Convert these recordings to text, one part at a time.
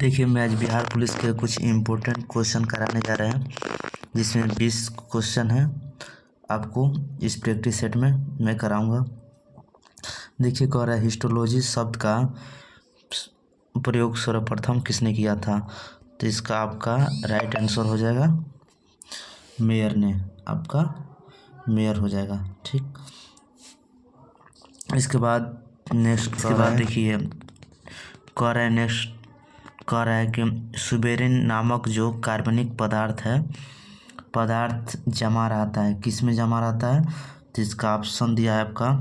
देखिए, मैं आज बिहार पुलिस के कुछ इम्पोर्टेंट क्वेश्चन कराने जा रहे हैं, जिसमें 20 क्वेश्चन हैं। आपको इस प्रैक्टिस सेट में मैं कराऊंगा। देखिए, कह रहा है हिस्टोलॉजी शब्द का प्रयोग सर्वप्रथम किसने किया था। तो इसका आपका राइट आंसर हो जाएगा मेयर ने। आपका मेयर हो जाएगा। ठीक, इसके बाद देखिए कह रहा है कि सुबेरिन नामक जो कार्बनिक पदार्थ जमा रहता है, किस में जमा रहता है। तो इसका ऑप्शन दिया है आपका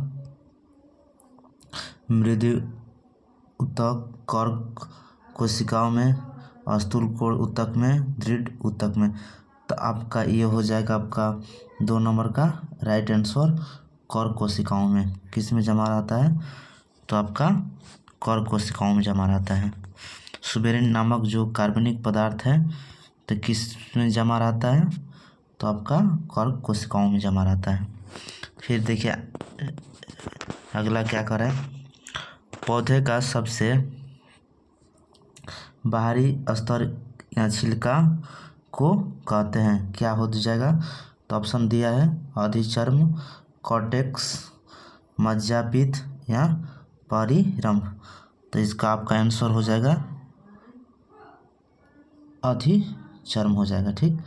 मृदु ऊतक, कर्क कोशिकाओं में, स्थूल कोण ऊतक में, दृढ़ ऊतक में। तो आपका ये हो जाएगा आपका 2 नंबर का राइट आंसर, कर्क कोशिकाओं में। किस में जमा रहता है। तो आपका कर्क कोशिकाओं में जमा रहता है। सुबेरिन नामक जो कार्बनिक पदार्थ है तो किस में जमा रहता है। तो आपका कर्क कोशिकाओं में जमा रहता है। फिर देखिए अगला क्या कर रहा है, पौधे का सबसे बाहरी स्तर या छिलका को कहते हैं, क्या हो जाएगा। तो ऑप्शन दिया है अधिचर्म, कॉर्टेक्स, मज्जापित या परिरंभ। तो इसका आपका आंसर हो जाएगा अधिचर्म हो जाएगा। ठीक,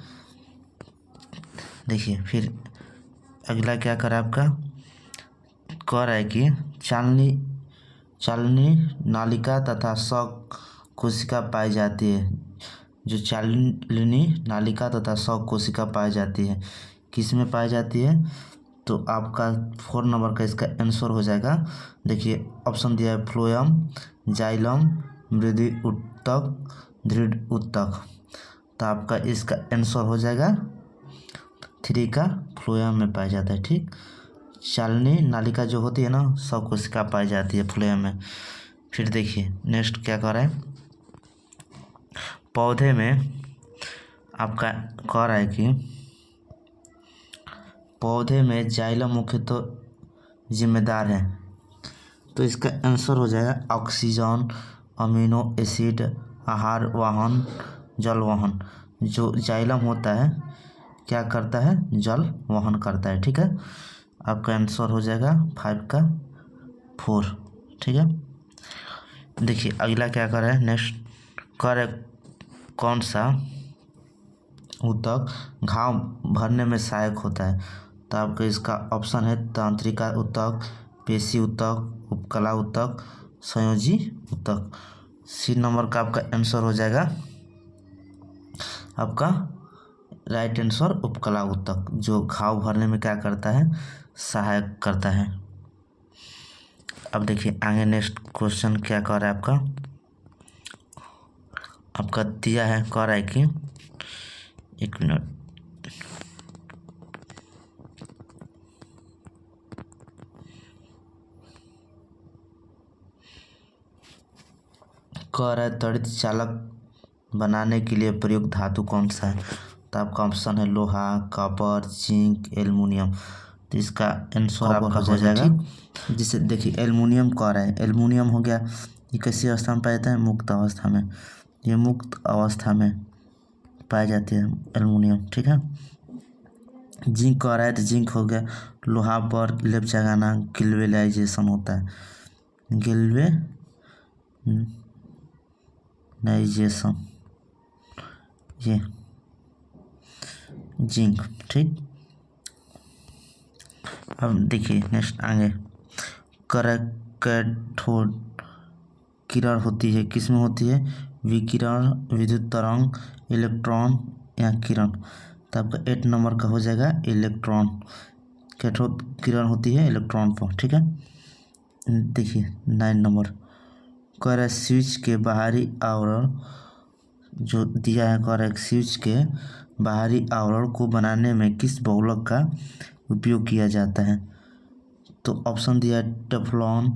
देखिए फिर अगला क्या करा आपका, कह रहा है कि चालनी नालिका तथा शक कोशिका पाई जाती है। जो चालनी नालिका तथा शक कोशिका पाई जाती है, किस में पाई जाती है। तो आपका 4 नंबर का इसका आंसर हो जाएगा। देखिए ऑप्शन दिया है फ्लोएम, जाइलम, मृदु ऊतक, दृढ़ ऊतक। तो आपका इसका आंसर हो जाएगा 3 का फ्लोएम में पाया जाता है। ठीक, चालनी नालिका जो होती है ना, सब कोशिका पाई जाती है फ्लोएम में। फिर देखिए नेक्स्ट क्या कर रहा है, पौधे में आपका कह रहा है कि पौधे में जाइलम मुख्यतः जिम्मेदार है। तो इसका आंसर हो जाएगा ऑक्सीजन, अमीनो एसिड, आहार वाहन, जल वहन। जो जाइलम होता है क्या करता है, जल वहन करता है। ठीक है, आपका आंसर हो जाएगा 5 का 4। ठीक है, देखिए अगला क्या कर रहा है, नेक्स्ट कर कौन सा ऊतक घाव भरने में सहायक होता है। तो आपका इसका ऑप्शन है तंत्रिका ऊतक, पेशी ऊतक, उपकला ऊतक, संयोजी ऊतक। सी नंबर का आपका आंसर हो जाएगा आपका राइट आंसर उपकला ऊतक, जो घाव भरने में क्या करता है, सहायक करता है। अब देखिए आगे नेक्स्ट क्वेश्चन क्या कर रहा है आपका दिया है, कह रहा है कि 1 मिनट, कह रहा है त्वरित चालक बनाने के लिए प्रयुक्त धातु कौन सा है। तो आपका ऑप्शन है लोहा, कॉपर, जिंक, एल्युमिनियम। तो इसका आंसर आपका हो जाएगा। जिसे देखिए एल्युमिनियम कह रहा है, एल्युमिनियम हो गया, ये कैसी अवस्था में पाया जाता है, मुक्त अवस्था में। ये मुक्त अवस्था में पाई जाती है एल्युमिनियम। ठीक है, जिंक कह रहा है, तो जिंक हो गया लोहा पर लेप जगाना, गिल्वेनाइजेशन होता है, गिल्वेनाइजेशन, ये जिंक। ठीक, अब देखिए नेक्स्ट आगे कैथोड किरण होती है, किस में होती है, विकिरण, विद्युत तरंग, इलेक्ट्रॉन या किरण। तो आपका 8 नंबर का हो जाएगा इलेक्ट्रॉन। कैथोड किरण होती है इलेक्ट्रॉन पर। ठीक है, देखिए 9 नंबर कह रहा है स्विच के बाहरी आवरण जो दिया है, कह रहा है स्विच के बाहरी आवरण को बनाने में किस बहुलक का उपयोग किया जाता है। तो ऑप्शन दिया है टेफ्लॉन,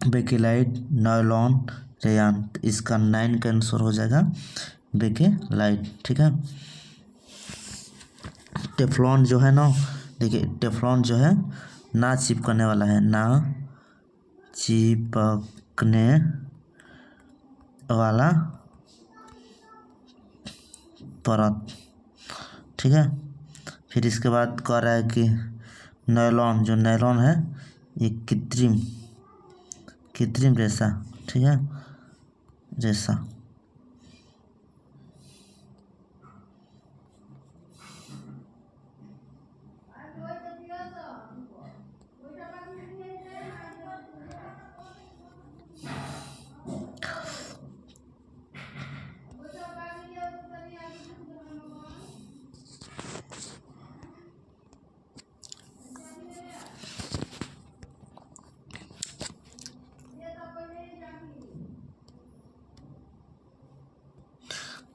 बेकेलाइट, नायलॉन, रेयान। इसका 9 का आंसर हो जाएगा बेकेलाइट। ठीक है, टेफ्लॉन जो है ना, देखिए टेफ्लॉन जो है ना चिपकने वाला है, ना चिपकने वाला परत, ठीक है। फिर इसके बाद कह रहा है कि नायलॉन, जो नायलॉन है ये कृत्रिम रेशा, ठीक है, रेशा।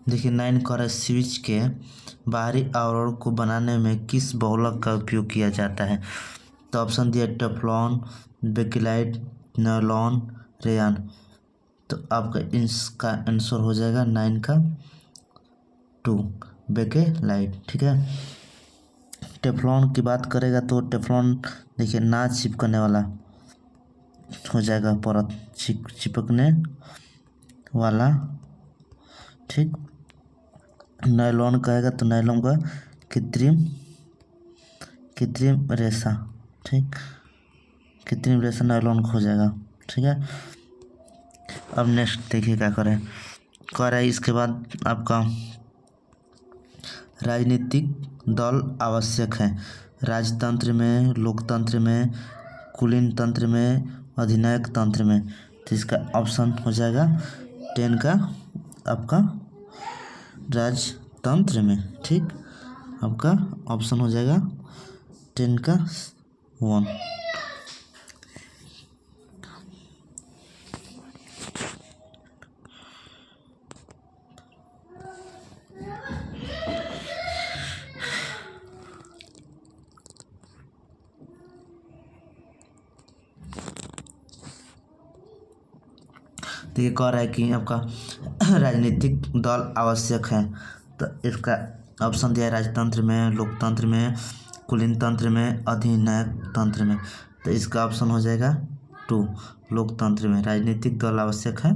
देखिए 9 कह रहा है स्विच के बाहरी आवरण को बनाने में किस बहुलक का उपयोग किया जाता है। तो ऑप्शन दिया टेफ्लॉन, बेकिलाइट, नायलॉन, रेयान। तो आपका इसका आंसर हो जाएगा 9 का 2 बेकिलाइट, ठीक है। टेफ्लॉन की बात करेगा तो टेफ्लॉन देखिए ना चिपकने वाला हो जाएगा, परत चिपकने वाला, ठीक। नायलॉन कहेगा तो नायलॉन का कृत्रिम रेशा, ठीक, कृत्रिम रेशा नायलॉन हो जाएगा, ठीक है। अब नेक्स्ट देखिए क्या करें, कह रहा है इसके बाद आपका राजनीतिक दल आवश्यक है राजतंत्र में, लोकतंत्र में, कुलीन तंत्र में, अधिनायक तंत्र में। तो इसका ऑप्शन हो जाएगा 10 का आपका राजतंत्र में, ठीक। आपका ऑप्शन हो जाएगा 10 का 1। तो ये कह रहा है कि आपका राजनीतिक दल आवश्यक है, तो इसका ऑप्शन दिया है राजतंत्र में, लोकतंत्र में, कुलीन तंत्र में, अधिनायक तंत्र में। तो इसका ऑप्शन हो जाएगा 2 लोकतंत्र में। राजनीतिक दल आवश्यक है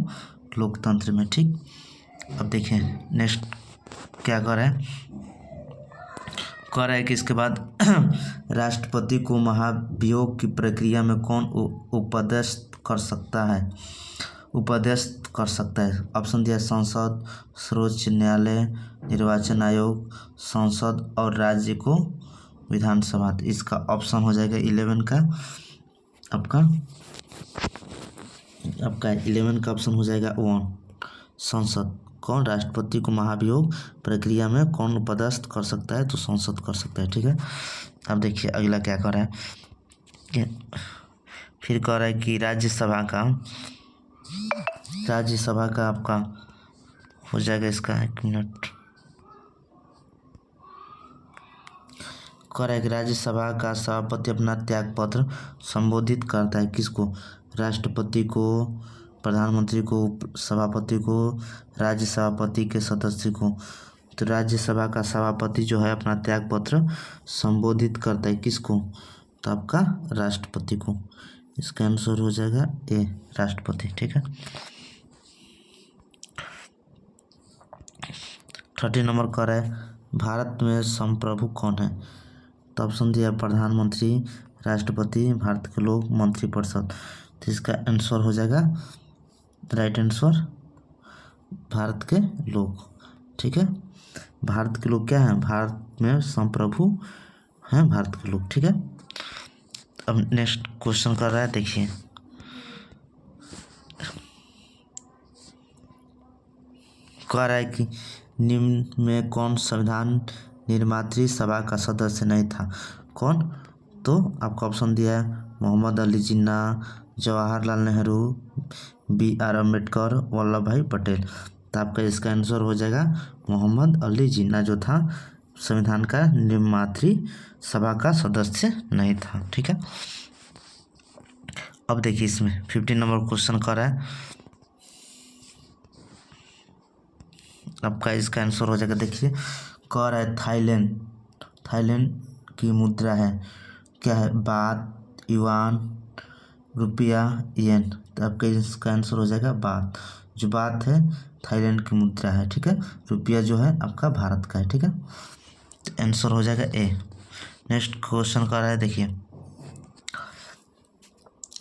लोकतंत्र में, ठीक। अब देखिए नेक्स्ट क्या कह रहा है, कह रहा है कि इसके बाद राष्ट्रपति को महाभियोग की प्रक्रिया में कौन उपदेष्ट कर सकता है, उपदेष्ट कर सकता है। ऑप्शन दिया संसद, सर्वोच्च न्यायालय, निर्वाचन आयोग, संसद और राज्य को विधानसभा। तो इसका ऑप्शन हो जाएगा 11 का आपका 11 का ऑप्शन हो जाएगा 1 संसद। कौन राष्ट्रपति को महाभियोग प्रक्रिया में कौन उपदेष्ट कर सकता है, तो संसद कर सकता है, ठीक है। अब देखिए अगला क्या कर रहा है कि फिर कह रहा है कि राज्यसभा का आपका हो जाएगा, इसका 1 मिनट, कह रहा है कि राज्यसभा का सभापति अपना त्यागपत्र संबोधित करता है किसको, राष्ट्रपति को, प्रधानमंत्री को, सभापति को, राज्य सभापति के सदस्य को। तो राज्यसभा का सभापति जो है अपना त्यागपत्र संबोधित करता है किसको, तो आपका राष्ट्रपति को। इसका आंसर हो जाएगा ए राष्ट्रपति, ठीक है। 30 नंबर कर है भारत में संप्रभु कौन है। तो ऑप्शन दिया प्रधानमंत्री, राष्ट्रपति, भारत के लोग, मंत्रिपरिषद। तो इसका आंसर हो जाएगा राइट आंसर भारत के लोग, ठीक है। भारत के लोग क्या है, भारत में संप्रभु हैं भारत के लोग, ठीक है। अब नेक्स्ट क्वेश्चन कर रहा है, देखिए कह रहा है कि निम्न में कौन संविधान निर्मात्री सभा का सदस्य नहीं था, कौन। तो आपका ऑप्शन दिया है मोहम्मद अली जिन्ना, जवाहरलाल नेहरू, BR अम्बेडकर, वल्लभ भाई पटेल। तो आपका इसका आंसर हो जाएगा मोहम्मद अली जिन्ना जो था संविधान का निर्मात्री सभा का सदस्य नहीं था, ठीक है। अब देखिए इसमें 15 नंबर क्वेश्चन कर रहा है, आपका इसका आंसर हो जाएगा, देखिए कह रहा है थाईलैंड की मुद्रा है क्या है, बात, युआन, रुपया, येन। तो आपका इसका आंसर हो जाएगा बात। जो बात है थाईलैंड की मुद्रा है, ठीक है। रुपया जो है आपका भारत का है, ठीक है। तो आंसर हो जाएगा ए। नेक्स्ट क्वेश्चन कर रहा है, देखिए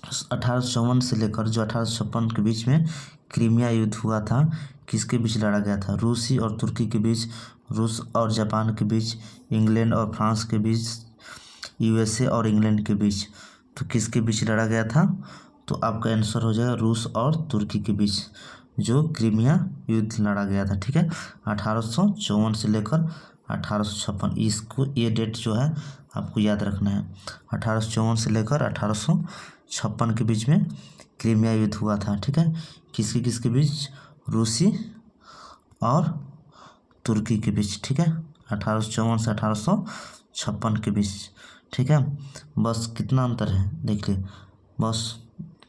1854 से लेकर जो 1856 के बीच में क्रीमिया युद्ध हुआ था, किसके बीच लड़ा गया था? रूसी और तुर्की के बीच, रूस और जापान के बीच, इंग्लैंड और फ्रांस के बीच, यूएसए और इंग्लैंड के बीच। तो किसके बीच लड़ा गया था? तो आपका आंसर हो जाएगा रूस और तुर्की के बीच जो क्रीमिया युद्ध लड़ा गया था, ठीक है। 1854 से लेकर 1856, इसको ये डेट जो है आपको याद रखना है। 1854 से लेकर 1856 के बीच में क्रीमिया युद्ध हुआ था, ठीक है। किसके किसके बीच? रूसी और तुर्की के बीच, ठीक है। 1854 से 1856 के बीच, ठीक है। बस कितना अंतर है देख लिए, बस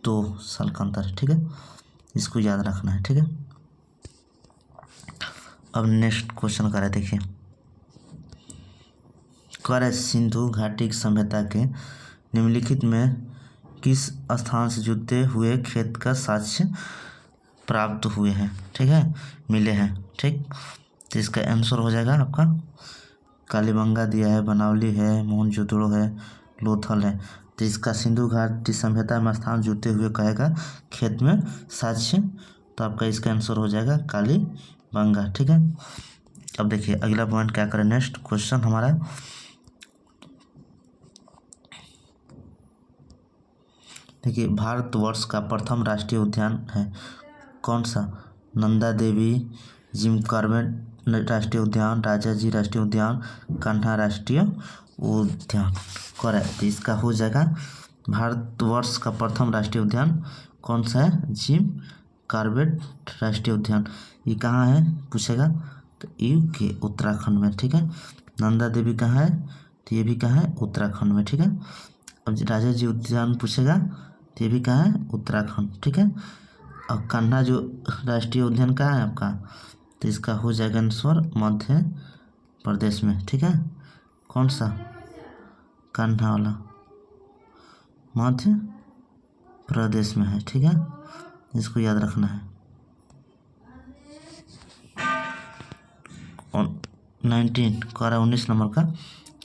2 साल का अंतर है, ठीक है। इसको याद रखना है, ठीक है। अब नेक्स्ट क्वेश्चन करें, देखिए कर सिंधु घाटी की सभ्यता के निम्नलिखित में किस स्थान से जुड़ते हुए खेत का साक्ष्य प्राप्त हुए हैं, ठीक है, मिले हैं, ठीक। तो इसका आंसर हो जाएगा आपका कालीबंगा दिया है, बनावली है, मोहनजोदड़ो है, लोथल है। तो इसका सिंधु घाटी सभ्यता में स्थान जुड़ते हुए कहेगा खेत में साक्ष्य, तो आपका इसका आंसर हो जाएगा कालीबंगा, ठीक है। अब देखिए अगला पॉइंट क्या करें, नेक्स्ट क्वेश्चन हमारा देखिए भारतवर्ष का प्रथम राष्ट्रीय उद्यान है कौन सा? नंदा देवी, जिम कॉर्बेट राष्ट्रीय उद्यान, राजाजी राष्ट्रीय उद्यान, कान्हा राष्ट्रीय उद्यान। करेक्ट। तो इसका हो जाएगा भारतवर्ष का प्रथम राष्ट्रीय उद्यान कौन सा है? जिम कॉर्बेट राष्ट्रीय उद्यान। ये कहाँ है पूछेगा, तो यूके उत्तराखंड में, ठीक है। नंदा देवी कहाँ है? तो ये भी कहाँ है? उत्तराखंड में, ठीक है। अब राजाजी उद्यान पूछेगा तो ये भी कहाँ है? उत्तराखंड, ठीक है। और कान्हा जो राष्ट्रीय उद्यान कहाँ है आपका? तो इसका हो जाएगा आंसर मध्य प्रदेश में, ठीक है। कौन सा? कान्हा वाला मध्य प्रदेश में है, ठीक है। इसको याद रखना है। 19 नंबर का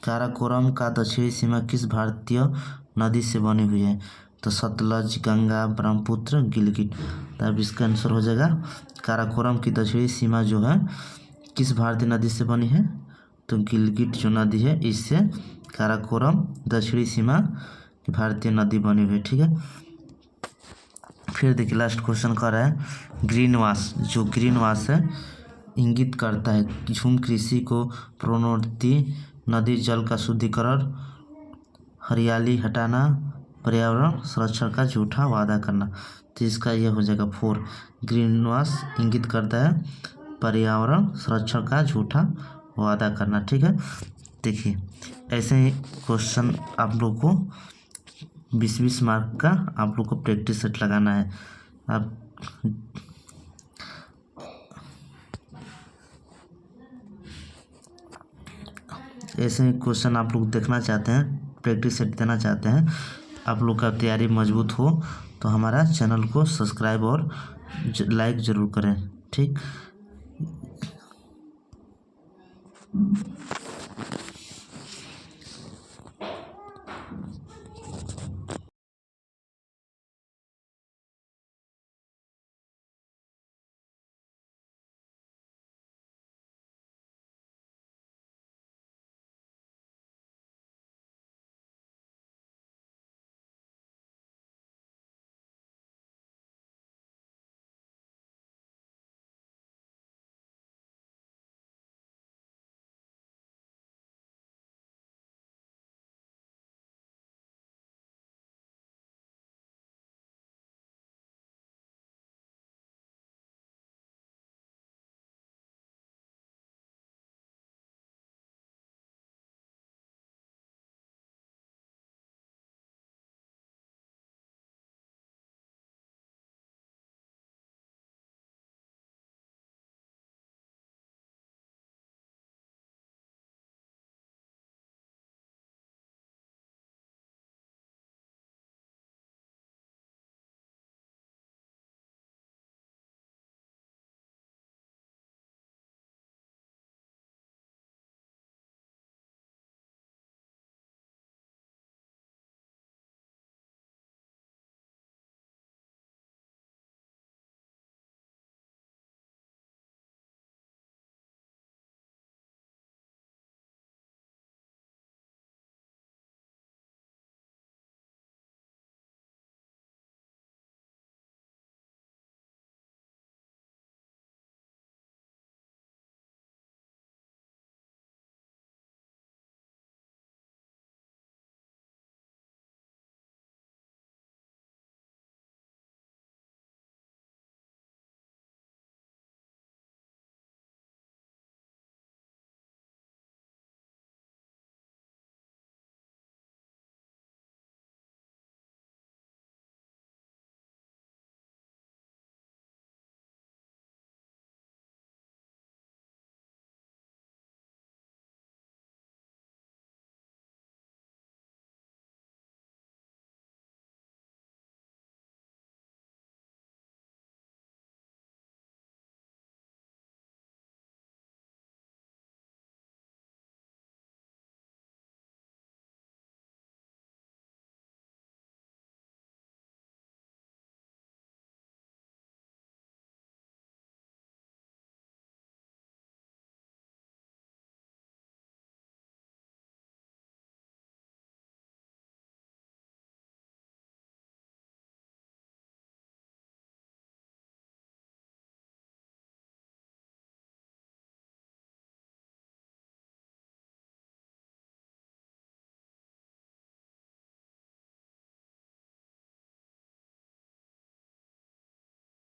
काराकोरम का दक्षिणी सीमा किस भारतीय नदी से बनी हुई है? तो सतलज, गंगा, ब्रह्मपुत्र, गिलगिट। तब इसका आंसर हो जाएगा काराकोरम की दक्षिणी सीमा जो है किस भारतीय नदी से बनी है? तो गिलगिट जो नदी है इससे काराकोरम दक्षिणी सीमा की भारतीय नदी बनी हुई है, ठीक है। फिर देखिए लास्ट क्वेश्चन कर रहा है ग्रीन वाश, जो ग्रीन वाश है इंगित करता है कि झूम कृषि को प्रोन्नति, नदी जल का शुद्धिकरण, हरियाली हटाना, पर्यावरण संरक्षण का झूठा वादा करना। तो इसका यह हो जाएगा 4। ग्रीन वाश इंगित करता है पर्यावरण संरक्षण का झूठा वादा करना, ठीक है। देखिए ऐसे ही क्वेश्चन आप लोग को 20-20 मार्क का आप लोग को प्रैक्टिस सेट लगाना है। आप ऐसे ही क्वेश्चन आप लोग देखना चाहते हैं, प्रैक्टिस सेट देना चाहते हैं, आप लोग का तैयारी मजबूत हो तो हमारा चैनल को सब्सक्राइब और लाइक ज़रूर करें, ठीक।